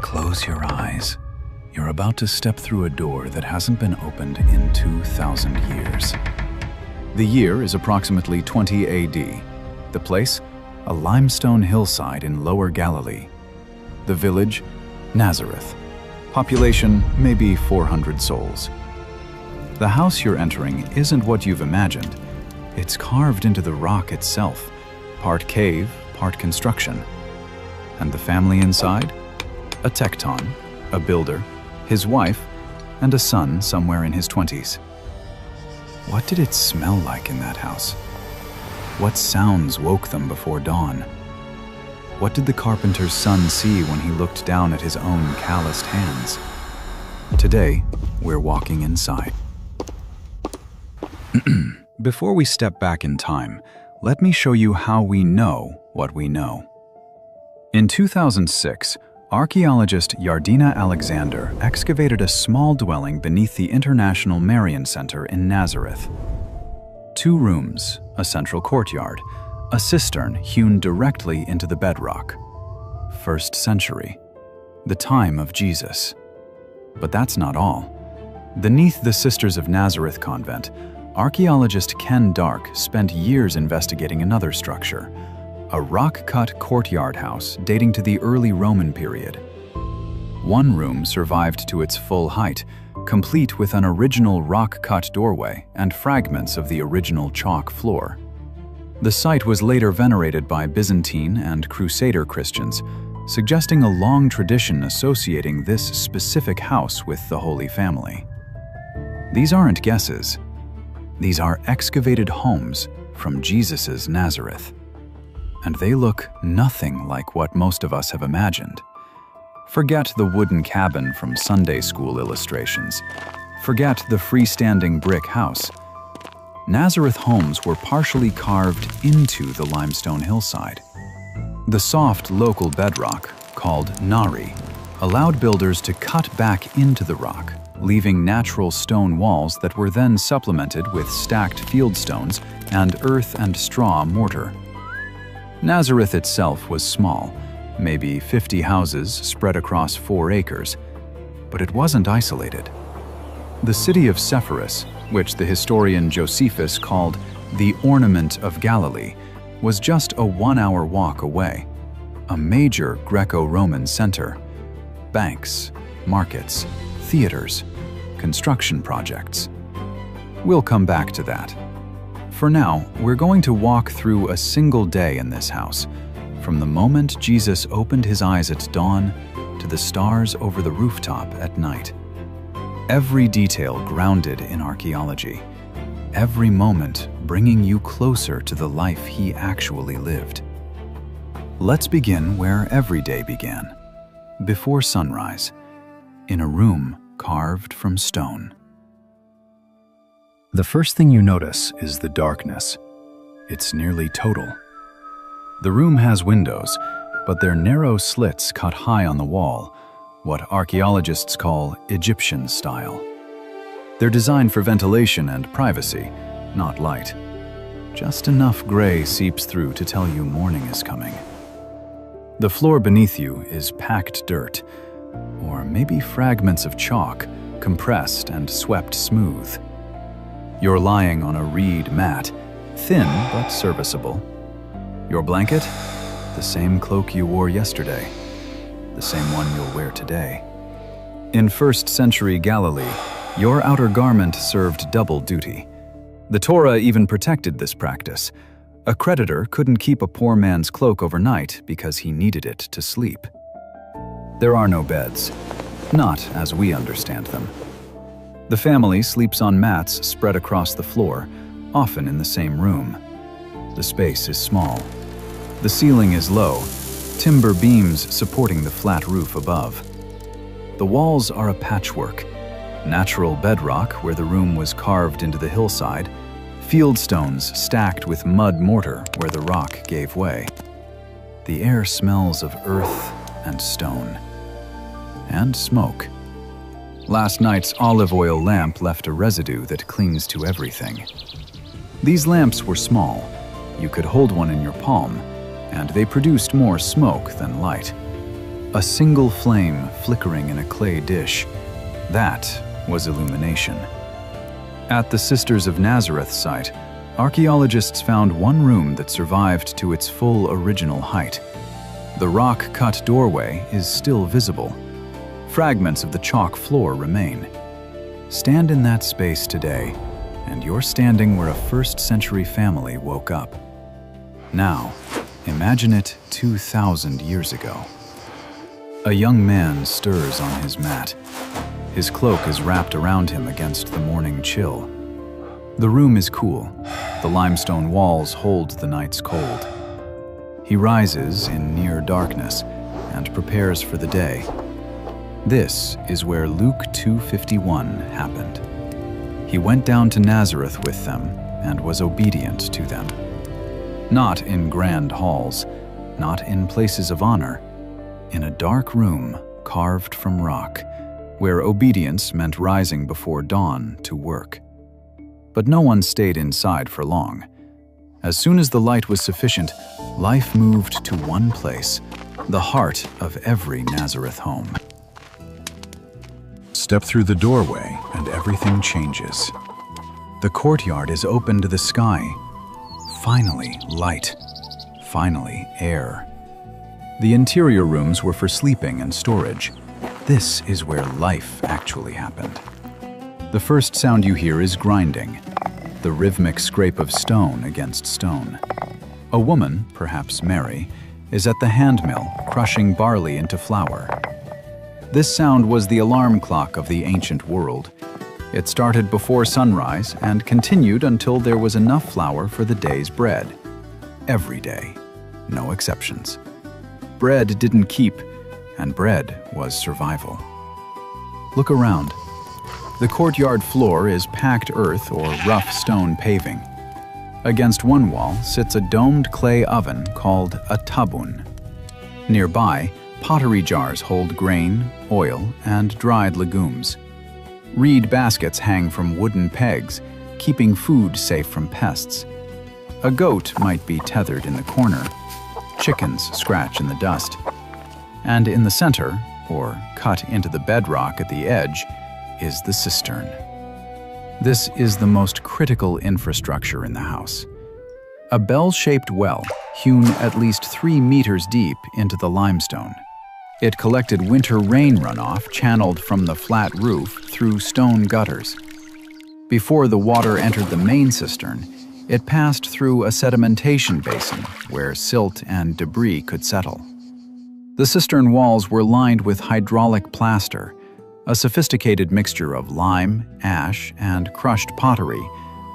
Close your eyes. You're about to step through a door that hasn't been opened in 2,000 years. The year is approximately 20 AD. The place? A limestone hillside in Lower Galilee. The village? Nazareth. Population, maybe 400 souls. The house you're entering isn't what you've imagined. It's carved into the rock itself, part cave, part construction. And the family inside? A tecton, a builder, his wife, and a son somewhere in his 20s. What did it smell like in that house? What sounds woke them before dawn? What did the carpenter's son see when he looked down at his own calloused hands? Today, we're walking inside. Before we step back in time, let me show you how we know what we know. In 2006, archaeologist Yardina Alexander excavated a small dwelling beneath the International Marian Center in Nazareth. 2 rooms, a central courtyard, a cistern hewn directly into the bedrock. 1st century, the time of Jesus. But that's not all. Beneath the Sisters of Nazareth convent, archaeologist Ken Dark spent years investigating another structure, a rock-cut courtyard house dating to the early Roman period. 1 room survived to its full height, complete with an original rock-cut doorway and fragments of the original chalk floor. The site was later venerated by Byzantine and Crusader Christians, suggesting a long tradition associating this specific house with the Holy Family. These aren't guesses. These are excavated homes from Jesus' Nazareth. And they look nothing like what most of us have imagined. Forget the wooden cabin from Sunday school illustrations. Forget the freestanding brick house. Nazareth homes were partially carved into the limestone hillside. The soft local bedrock, called nari, allowed builders to cut back into the rock, leaving natural stone walls that were then supplemented with stacked fieldstones and earth and straw mortar. Nazareth itself was small, maybe 50 houses spread across 4 acres, but it wasn't isolated. The city of Sepphoris, which the historian Josephus called the ornament of Galilee, was just a 1-hour walk away, a major Greco-Roman center. Banks, markets, theaters, construction projects. We'll come back to that. For now, we're going to walk through a single day in this house, from the moment Jesus opened his eyes at dawn to the stars over the rooftop at night. Every detail grounded in archaeology, every moment bringing you closer to the life he actually lived. Let's begin where every day began, before sunrise, in a room carved from stone. The first thing you notice is the darkness. It's nearly total. The room has windows, but they're narrow slits cut high on the wall, what archaeologists call Egyptian style. They're designed for ventilation and privacy, not light. Just enough gray seeps through to tell you morning is coming. The floor beneath you is packed dirt, or maybe fragments of chalk, compressed and swept smooth. You're lying on a reed mat, thin but serviceable. Your blanket? The same cloak you wore yesterday. The same one you'll wear today. In 1st century Galilee, your outer garment served double duty. The Torah even protected this practice. A creditor couldn't keep a poor man's cloak overnight because he needed it to sleep. There are no beds, not as we understand them. The family sleeps on mats spread across the floor, often in the same room. The space is small. The ceiling is low, timber beams supporting the flat roof above. The walls are a patchwork, natural bedrock where the room was carved into the hillside, field stones stacked with mud mortar where the rock gave way. The air smells of earth and stone. And smoke. Last night's olive oil lamp left a residue that clings to everything. These lamps were small. You could hold one in your palm, and they produced more smoke than light. A single flame flickering in a clay dish. That was illumination. At the Sisters of Nazareth site, archaeologists found one room that survived to its full original height. The rock-cut doorway is still visible. Fragments of the chalk floor remain. Stand in that space today, and you're standing where a first-century family woke up. Now, imagine it 2,000 years ago. A young man stirs on his mat. His cloak is wrapped around him against the morning chill. The room is cool. The limestone walls hold the night's cold. He rises in near darkness and prepares for the day. This is where Luke 2:51 happened. He went down to Nazareth with them and was obedient to them. Not in grand halls, not in places of honor, in a dark room carved from rock, where obedience meant rising before dawn to work. But no one stayed inside for long. As soon as the light was sufficient, life moved to one place, the heart of every Nazareth home. Step through the doorway and everything changes. The courtyard is open to the sky. Finally, light. Finally, air. The interior rooms were for sleeping and storage. This is where life actually happened. The first sound you hear is grinding, the rhythmic scrape of stone against stone. A woman, perhaps Mary, is at the handmill crushing barley into flour. This sound was the alarm clock of the ancient world. It started before sunrise and continued until there was enough flour for the day's bread. Every day, no exceptions. Bread didn't keep, and bread was survival. Look around. The courtyard floor is packed earth or rough stone paving. Against one wall sits a domed clay oven called a tabun. Nearby, pottery jars hold grain, oil, and dried legumes. Reed baskets hang from wooden pegs, keeping food safe from pests. A goat might be tethered in the corner. Chickens scratch in the dust. And in the center, or cut into the bedrock at the edge, is the cistern. This is the most critical infrastructure in the house. A bell-shaped well, hewn at least 3 meters deep into the limestone. It collected winter rain runoff channeled from the flat roof through stone gutters. Before the water entered the main cistern, it passed through a sedimentation basin where silt and debris could settle. The cistern walls were lined with hydraulic plaster, a sophisticated mixture of lime, ash, and crushed pottery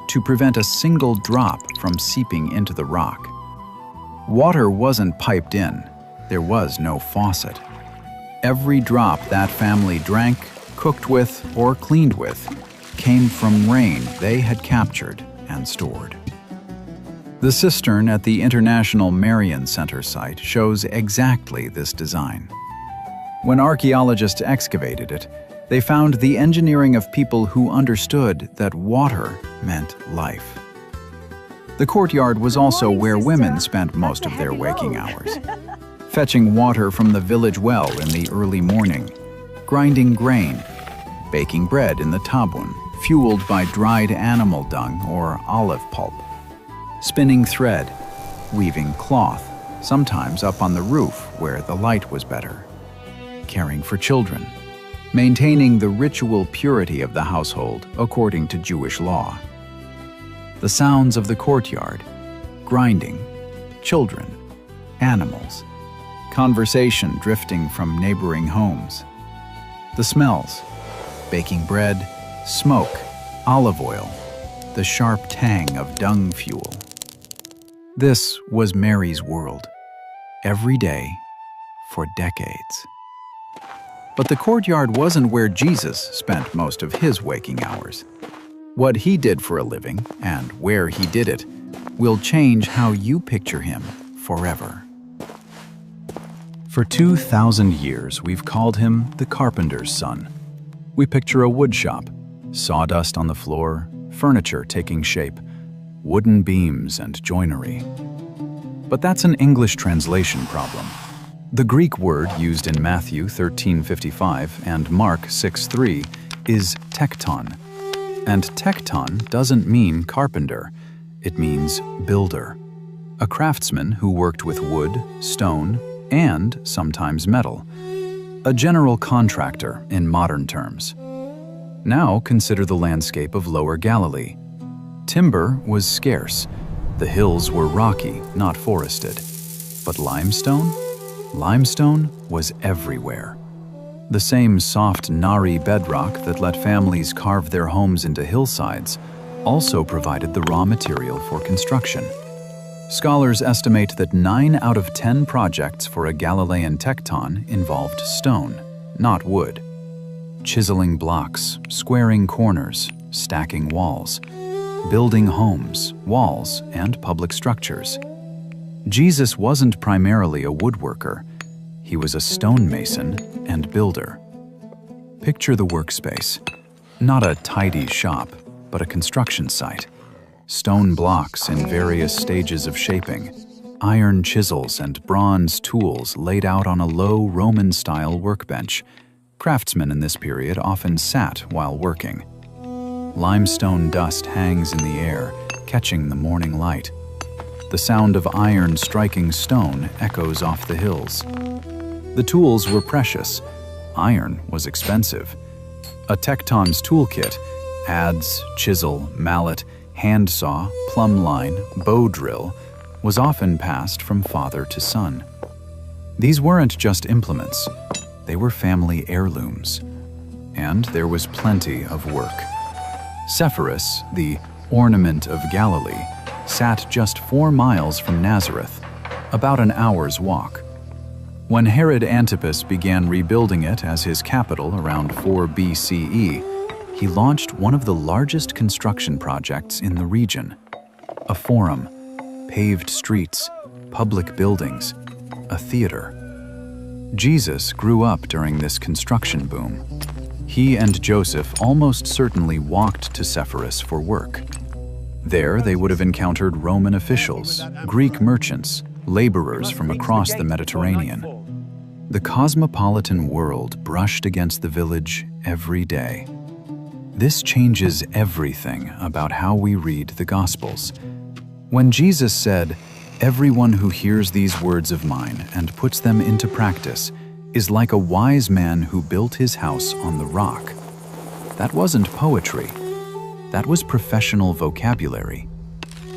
to prevent a single drop from seeping into the rock. Water wasn't piped in. There was no faucet. Every drop that family drank, cooked with, or cleaned with came from rain they had captured and stored. The cistern at the International Marian Center site shows exactly this design. When archaeologists excavated it, they found the engineering of people who understood that water meant life. The courtyard was also where women spent most of their waking hours. Fetching water from the village well in the early morning, grinding grain, baking bread in the tabun, fueled by dried animal dung or olive pulp, spinning thread, weaving cloth, sometimes up on the roof where the light was better, caring for children, maintaining the ritual purity of the household according to Jewish law. The sounds of the courtyard, grinding, children, animals, conversation drifting from neighboring homes. The smells, baking bread, smoke, olive oil, the sharp tang of dung fuel. This was Mary's world, every day for decades. But the courtyard wasn't where Jesus spent most of his waking hours. What he did for a living, and where he did it, will change how you picture him forever. For 2,000 years, we've called him the carpenter's son. We picture a wood shop, sawdust on the floor, furniture taking shape, wooden beams and joinery. But that's an English translation problem. The Greek word used in Matthew 13:55 and Mark 6:3 is tekton. And tekton doesn't mean carpenter, it means builder. A craftsman who worked with wood, stone, and sometimes metal. A general contractor in modern terms. Now consider the landscape of Lower Galilee. Timber was scarce. The hills were rocky, not forested. But limestone? Limestone was everywhere. The same soft Nari bedrock that let families carve their homes into hillsides also provided the raw material for construction. Scholars estimate that 9 out of 10 projects for a Galilean tekton involved stone, not wood. Chiseling blocks, squaring corners, stacking walls, building homes, walls, and public structures. Jesus wasn't primarily a woodworker. He was a stonemason and builder. Picture the workspace. Not a tidy shop, but a construction site. Stone blocks in various stages of shaping, iron chisels and bronze tools laid out on a low Roman-style workbench. Craftsmen in this period often sat while working. Limestone dust hangs in the air, catching the morning light. The sound of iron striking stone echoes off the hills. The tools were precious. Iron was expensive. A tekton's toolkit, adze, chisel, mallet, handsaw, plumb line, bow drill, was often passed from father to son. These weren't just implements. They were family heirlooms. And there was plenty of work. Sepphoris, the ornament of Galilee, sat just 4 miles from Nazareth, about an hour's walk. When Herod Antipas began rebuilding it as his capital around 4 BCE, he launched one of the largest construction projects in the region. A forum, paved streets, public buildings, a theater. Jesus grew up during this construction boom. He and Joseph almost certainly walked to Sepphoris for work. There they would have encountered Roman officials, Greek merchants, laborers from across the Mediterranean. The cosmopolitan world brushed against the village every day. This changes everything about how we read the Gospels. When Jesus said, "Everyone who hears these words of mine and puts them into practice is like a wise man who built his house on the rock," that wasn't poetry. That was professional vocabulary.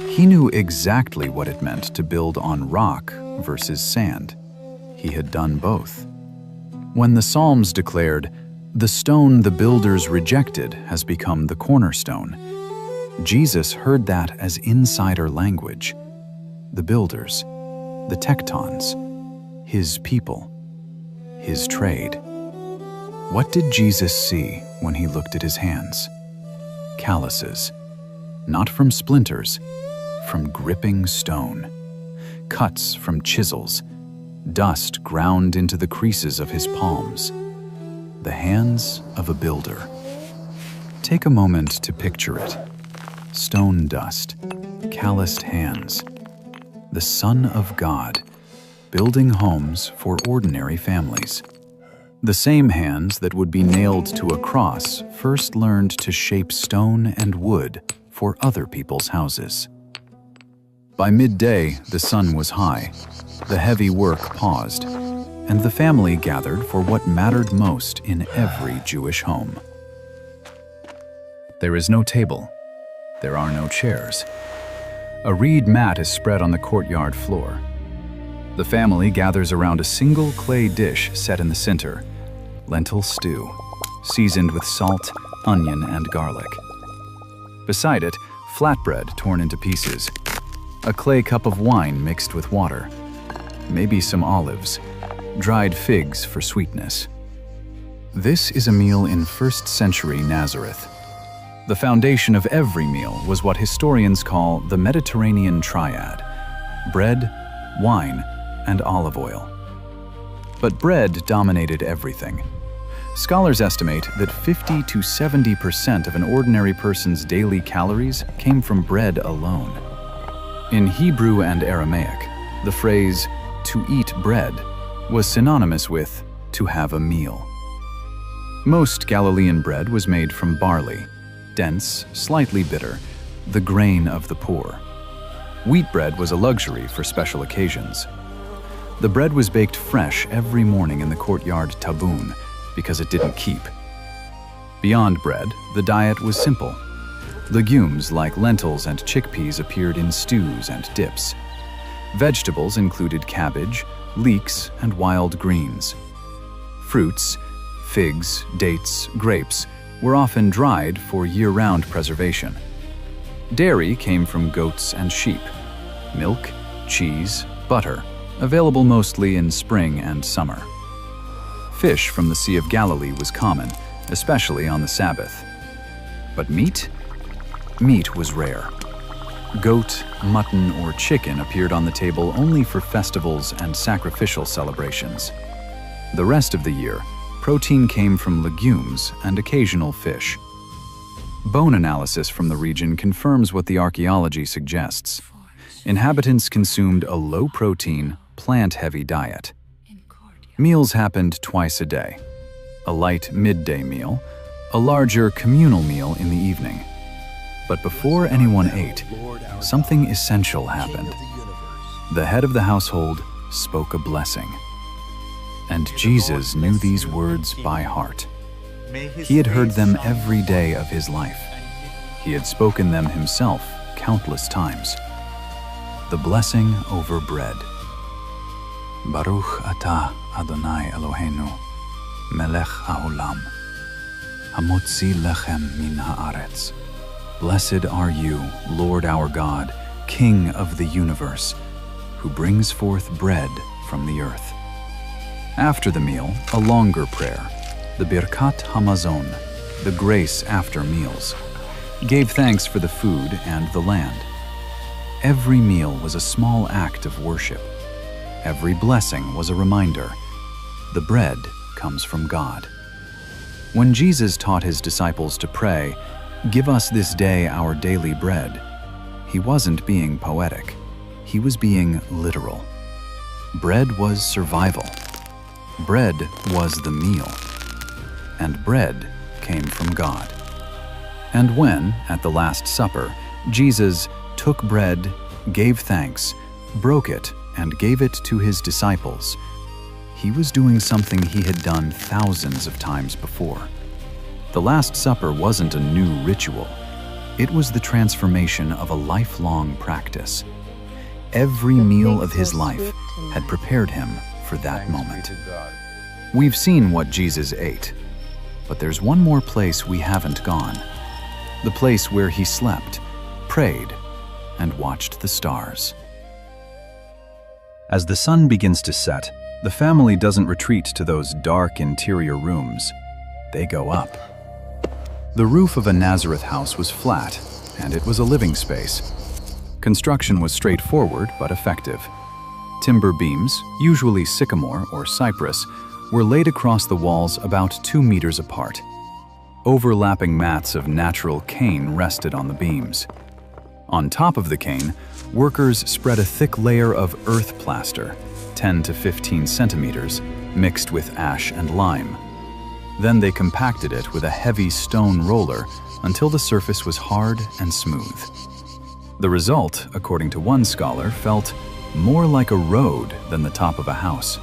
He knew exactly what it meant to build on rock versus sand. He had done both. When the Psalms declared, "The stone the builders rejected has become the cornerstone," Jesus heard that as insider language. The builders, the tektons, his people, his trade. What did Jesus see when he looked at his hands? Calluses, not from splinters, from gripping stone. Cuts from chisels, dust ground into the creases of his palms. The hands of a builder. Take a moment to picture it. Stone dust, calloused hands. The Son of God, building homes for ordinary families. The same hands that would be nailed to a cross first learned to shape stone and wood for other people's houses. By midday, the sun was high. The heavy work paused, and the family gathered for what mattered most in every Jewish home. There is no table. There are no chairs. A reed mat is spread on the courtyard floor. The family gathers around a single clay dish set in the center, lentil stew, seasoned with salt, onion, and garlic. Beside it, flatbread torn into pieces, a clay cup of wine mixed with water, maybe some olives, dried figs for sweetness. This is a meal in 1st century Nazareth. The foundation of every meal was what historians call the Mediterranean triad: bread, wine, and olive oil. But bread dominated everything. Scholars estimate that 50 to 70% of an ordinary person's daily calories came from bread alone. In Hebrew and Aramaic, the phrase "to eat bread" was synonymous with to have a meal. Most Galilean bread was made from barley, dense, slightly bitter, the grain of the poor. Wheat bread was a luxury for special occasions. The bread was baked fresh every morning in the courtyard taboon because it didn't keep. Beyond bread, the diet was simple. Legumes like lentils and chickpeas appeared in stews and dips. Vegetables included cabbage, leeks, and wild greens. Fruits, figs, dates, grapes, were often dried for year-round preservation. Dairy came from goats and sheep. Milk, cheese, butter, available mostly in spring and summer. Fish from the Sea of Galilee was common, especially on the Sabbath. But meat? Meat was rare. Goat, mutton, or chicken appeared on the table only for festivals and sacrificial celebrations. The rest of the year, protein came from legumes and occasional fish. Bone analysis from the region confirms what the archaeology suggests. Inhabitants consumed a low-protein, plant-heavy diet. Meals happened twice a day. A light midday meal, a larger communal meal in the evening. But before anyone ate, something essential happened. The head of the household spoke a blessing. And Jesus knew these words by heart. He had heard them every day of his life. He had spoken them himself countless times. The blessing over bread. Baruch atah Adonai Eloheinu, melech haolam, hamotzi lechem min haaretz. Blessed are you, Lord our God, King of the universe, who brings forth bread from the earth. After the meal, a longer prayer, the Birkat Hamazon, the grace after meals, gave thanks for the food and the land. Every meal was a small act of worship. Every blessing was a reminder. The bread comes from God. When Jesus taught his disciples to pray, "Give us this day our daily bread," he wasn't being poetic. He was being literal. Bread was survival. Bread was the meal. And bread came from God. And when, at the Last Supper, Jesus took bread, gave thanks, broke it, and gave it to his disciples, he was doing something he had done thousands of times before. The Last Supper wasn't a new ritual. It was the transformation of a lifelong practice. Every meal of his life had prepared him for that moment. We've seen what Jesus ate, but there's one more place we haven't gone. The place where he slept, prayed, and watched the stars. As the sun begins to set, the family doesn't retreat to those dark interior rooms. They go up. The roof of a Nazareth house was flat, and it was a living space. Construction was straightforward but effective. Timber beams, usually sycamore or cypress, were laid across the walls about 2 meters apart. Overlapping mats of natural cane rested on the beams. On top of the cane, workers spread a thick layer of earth plaster, 10 to 15 centimeters, mixed with ash and lime. Then they compacted it with a heavy stone roller until the surface was hard and smooth. The result, according to one scholar, felt more like a road than the top of a house.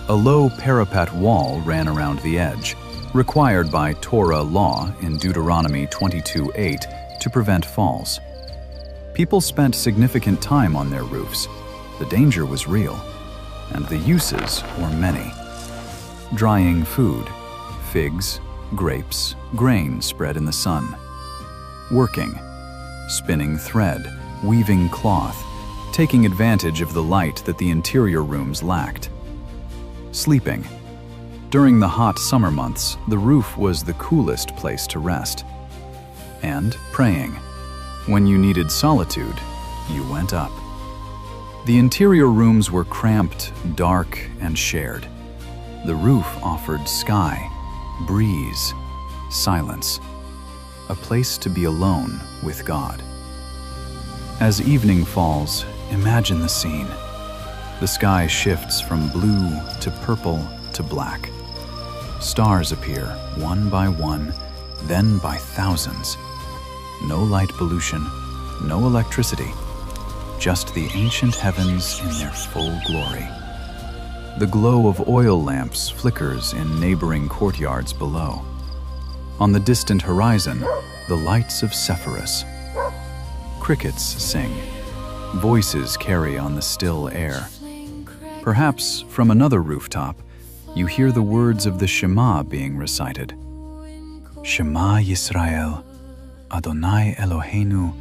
A low parapet wall ran around the edge, required by Torah law in Deuteronomy 22:8 to prevent falls. People spent significant time on their roofs. The danger was real, and the uses were many. Drying food, figs, grapes, grain spread in the sun. Working, spinning thread, weaving cloth, taking advantage of the light that the interior rooms lacked. Sleeping. During the hot summer months, the roof was the coolest place to rest. And praying. When you needed solitude, you went up. The interior rooms were cramped, dark, and shared. The roof offered sky, breeze, silence, a place to be alone with God. As evening falls, imagine the scene. The sky shifts from blue to purple to black. Stars appear one by one, then by thousands. No light pollution, no electricity, just the ancient heavens in their full glory. The glow of oil lamps flickers in neighboring courtyards below. On the distant horizon, the lights of Sepphoris. Crickets sing. Voices carry on the still air. Perhaps from another rooftop, you hear the words of the Shema being recited. Shema Yisrael, Adonai Eloheinu,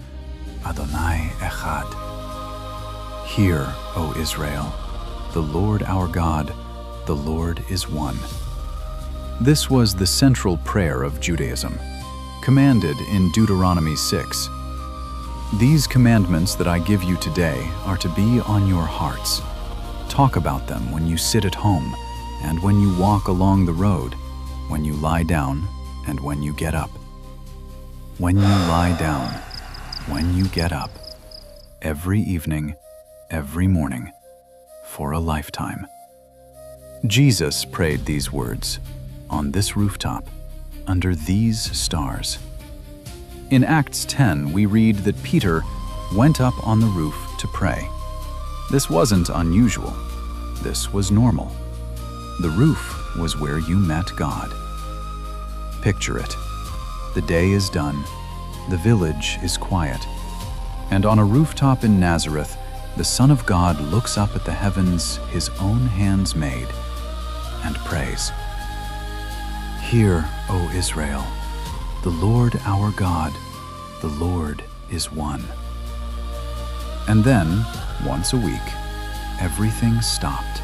Adonai Echad. Hear, O Israel, the Lord our God, the Lord is one. This was the central prayer of Judaism, commanded in Deuteronomy 6. These commandments that I give you today are to be on your hearts. Talk about them when you sit at home, and when you walk along the road, when you lie down, and when you get up. When you lie down, when you get up, every evening, every morning, for a lifetime. Jesus prayed these words on this rooftop, under these stars. In Acts 10, we read that Peter went up on the roof to pray. This wasn't unusual. This was normal. The roof was where you met God. Picture it. The day is done. The village is quiet. And on a rooftop in Nazareth, the Son of God looks up at the heavens his own hands made and prays. Hear, O Israel, the Lord our God, the Lord is one. And then, once a week, everything stopped.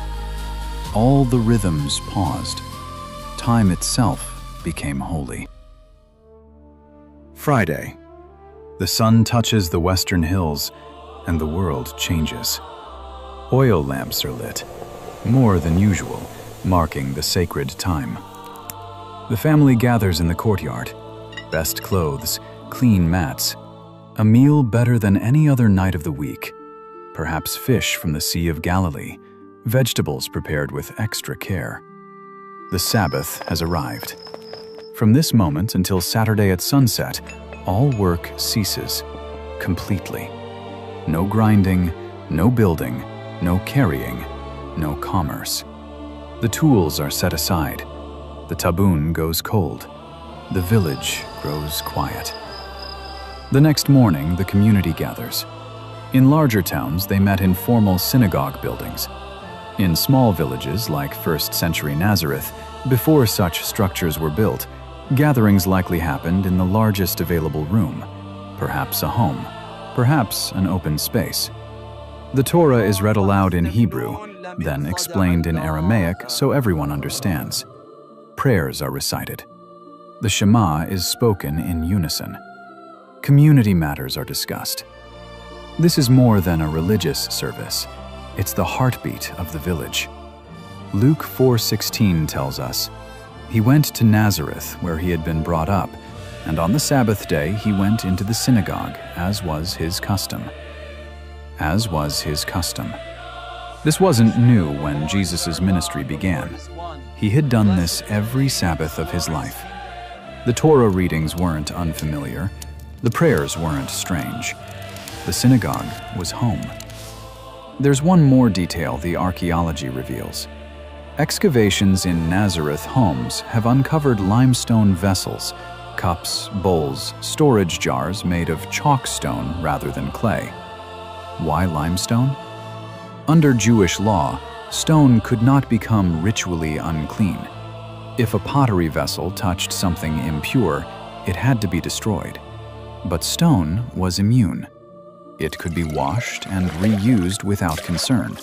All the rhythms paused. Time itself became holy. Friday. The sun touches the western hills, and the world changes. Oil lamps are lit, more than usual, marking the sacred time. The family gathers in the courtyard. Best clothes, clean mats, a meal better than any other night of the week. Perhaps fish from the Sea of Galilee, vegetables prepared with extra care. The Sabbath has arrived. From this moment until Saturday at sunset, all work ceases completely. No grinding, no building, no carrying, no commerce. The tools are set aside. The taboon goes cold. The village grows quiet. The next morning, the community gathers. In larger towns, they met in formal synagogue buildings. In small villages like first-century Nazareth, before such structures were built, gatherings likely happened in the largest available room, perhaps a home, perhaps an open space. The Torah is read aloud in Hebrew, then explained in Aramaic so everyone understands. Prayers are recited. The Shema is spoken in unison. Community matters are discussed. This is more than a religious service. It's the heartbeat of the village. Luke 4:16 tells us, "He went to Nazareth, where he had been brought up, and on the Sabbath day he went into the synagogue, as was his custom." As was his custom. This wasn't new when Jesus' ministry began. He had done this every Sabbath of his life. The Torah readings weren't unfamiliar. The prayers weren't strange. The synagogue was home. There's one more detail the archaeology reveals. Excavations in Nazareth homes have uncovered limestone vessels, cups, bowls, storage jars made of chalk stone rather than clay. Why limestone? Under Jewish law, stone could not become ritually unclean. If a pottery vessel touched something impure, it had to be destroyed. But stone was immune. It could be washed and reused without concern.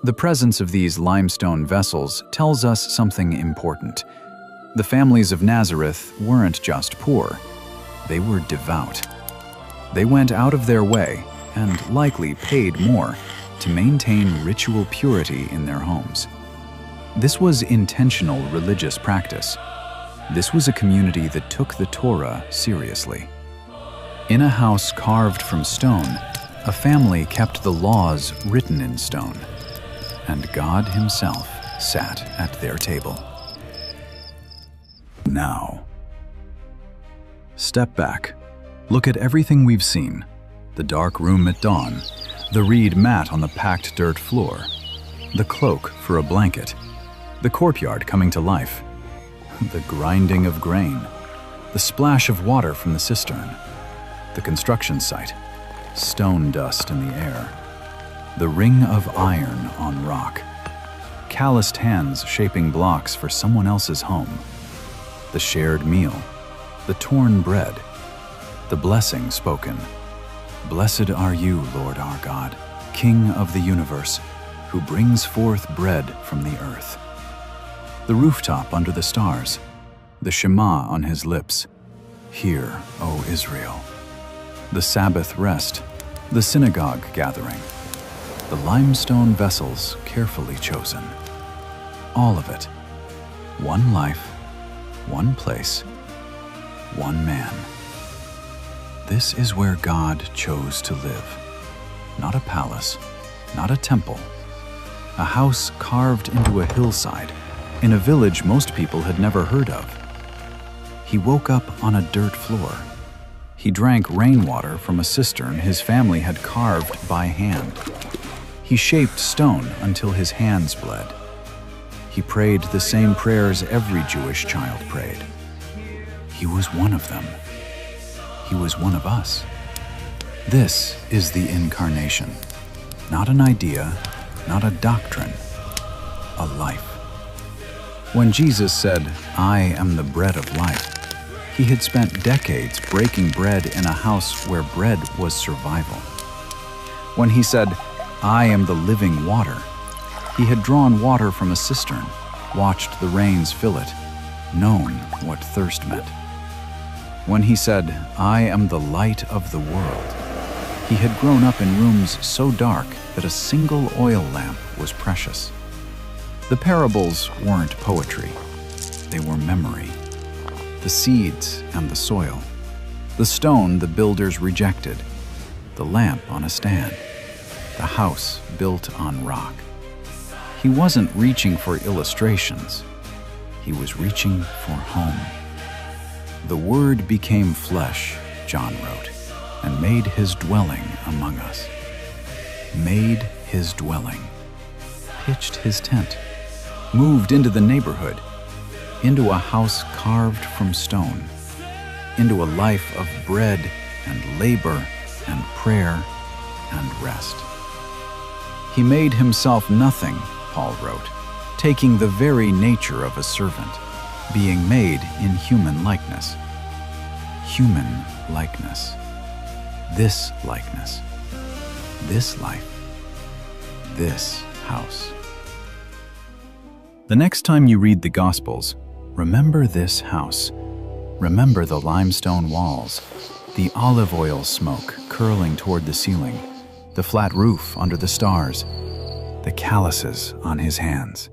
The presence of these limestone vessels tells us something important. The families of Nazareth weren't just poor, they were devout. They went out of their way, and likely paid more, to maintain ritual purity in their homes. This was intentional religious practice. This was a community that took the Torah seriously. In a house carved from stone, a family kept the laws written in stone. and God Himself sat at their table. Now, step back. Look at everything we've seen. The dark room at dawn, the reed mat on the packed dirt floor, the cloak for a blanket, the courtyard coming to life, the grinding of grain, the splash of water from the cistern, the construction site, stone dust in the air, the ring of iron on rock, calloused hands shaping blocks for someone else's home, the shared meal, the torn bread, the blessing spoken. Blessed are you, Lord our God, King of the universe, who brings forth bread from the earth. The rooftop under the stars, the Shema on his lips. Hear, O Israel. The Sabbath rest, the synagogue gathering, the limestone vessels carefully chosen. All of it. One life, one place, one man. This is where God chose to live. Not a palace, not a temple. A house carved into a hillside, in a village most people had never heard of. He woke up on a dirt floor. He drank rainwater from a cistern his family had carved by hand. He shaped stone until his hands bled. He prayed the same prayers every Jewish child prayed. He was one of them. He was one of us. This is the incarnation. Not an idea, not a doctrine, a life. When Jesus said, "I am the bread of life," He had spent decades breaking bread in a house where bread was survival. When He said, "I am the living water," He had drawn water from a cistern, watched the rains fill it, known what thirst meant. When He said, "I am the light of the world," He had grown up in rooms so dark that a single oil lamp was precious. The parables weren't poetry. They were memory. The seeds and the soil. The stone the builders rejected. The lamp on a stand. The house built on rock. He wasn't reaching for illustrations. He was reaching for home. The Word became flesh, John wrote, and made His dwelling among us. Made His dwelling. Pitched His tent. Moved into the neighborhood. Into a house carved from stone. Into a life of bread and labor and prayer and rest. He made Himself nothing, Paul wrote, taking the very nature of a servant, being made in human likeness. Human likeness. This likeness. This life. This house. The next time you read the Gospels, remember this house. Remember the limestone walls, the olive oil smoke curling toward the ceiling, the flat roof under the stars, the calluses on His hands.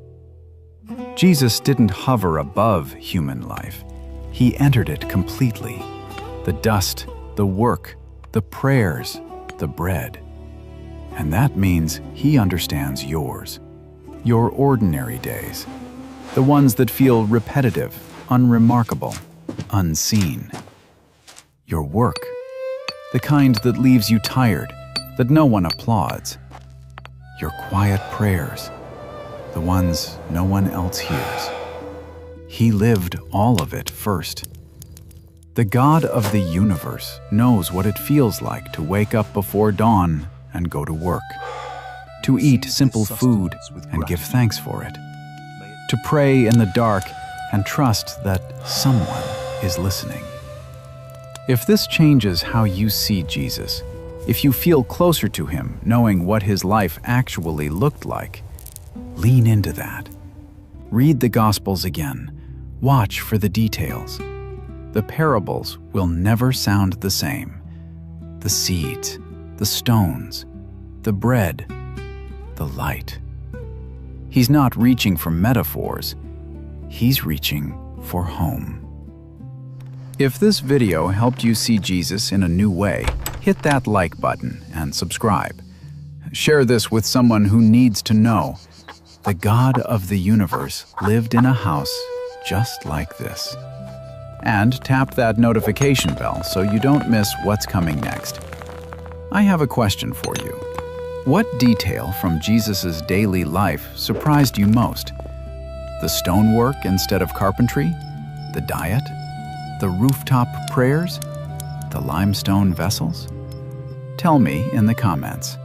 Jesus didn't hover above human life. He entered it completely. The dust, the work, the prayers, the bread. And that means He understands yours. Your ordinary days. The ones that feel repetitive, unremarkable, unseen. Your work. The kind that leaves you tired, that no one applauds. Your quiet prayers. The ones no one else hears. He lived all of it first. The God of the universe knows what it feels like to wake up before dawn and go to work, to eat simple food and give thanks for it, to pray in the dark and trust that someone is listening. If this changes how you see Jesus, if you feel closer to Him knowing what His life actually looked like, lean into that. Read the Gospels again. Watch for the details. The parables will never sound the same. The seeds, the stones, the bread, the light. He's not reaching for metaphors. He's reaching for home. If this video helped you see Jesus in a new way, hit that like button and subscribe. Share this with someone who needs to know the God of the universe lived in a house just like this. And tap that notification bell so you don't miss what's coming next. I have a question for you. What detail from Jesus' daily life surprised you most? The stonework instead of carpentry? The diet? The rooftop prayers? The limestone vessels? Tell me in the comments.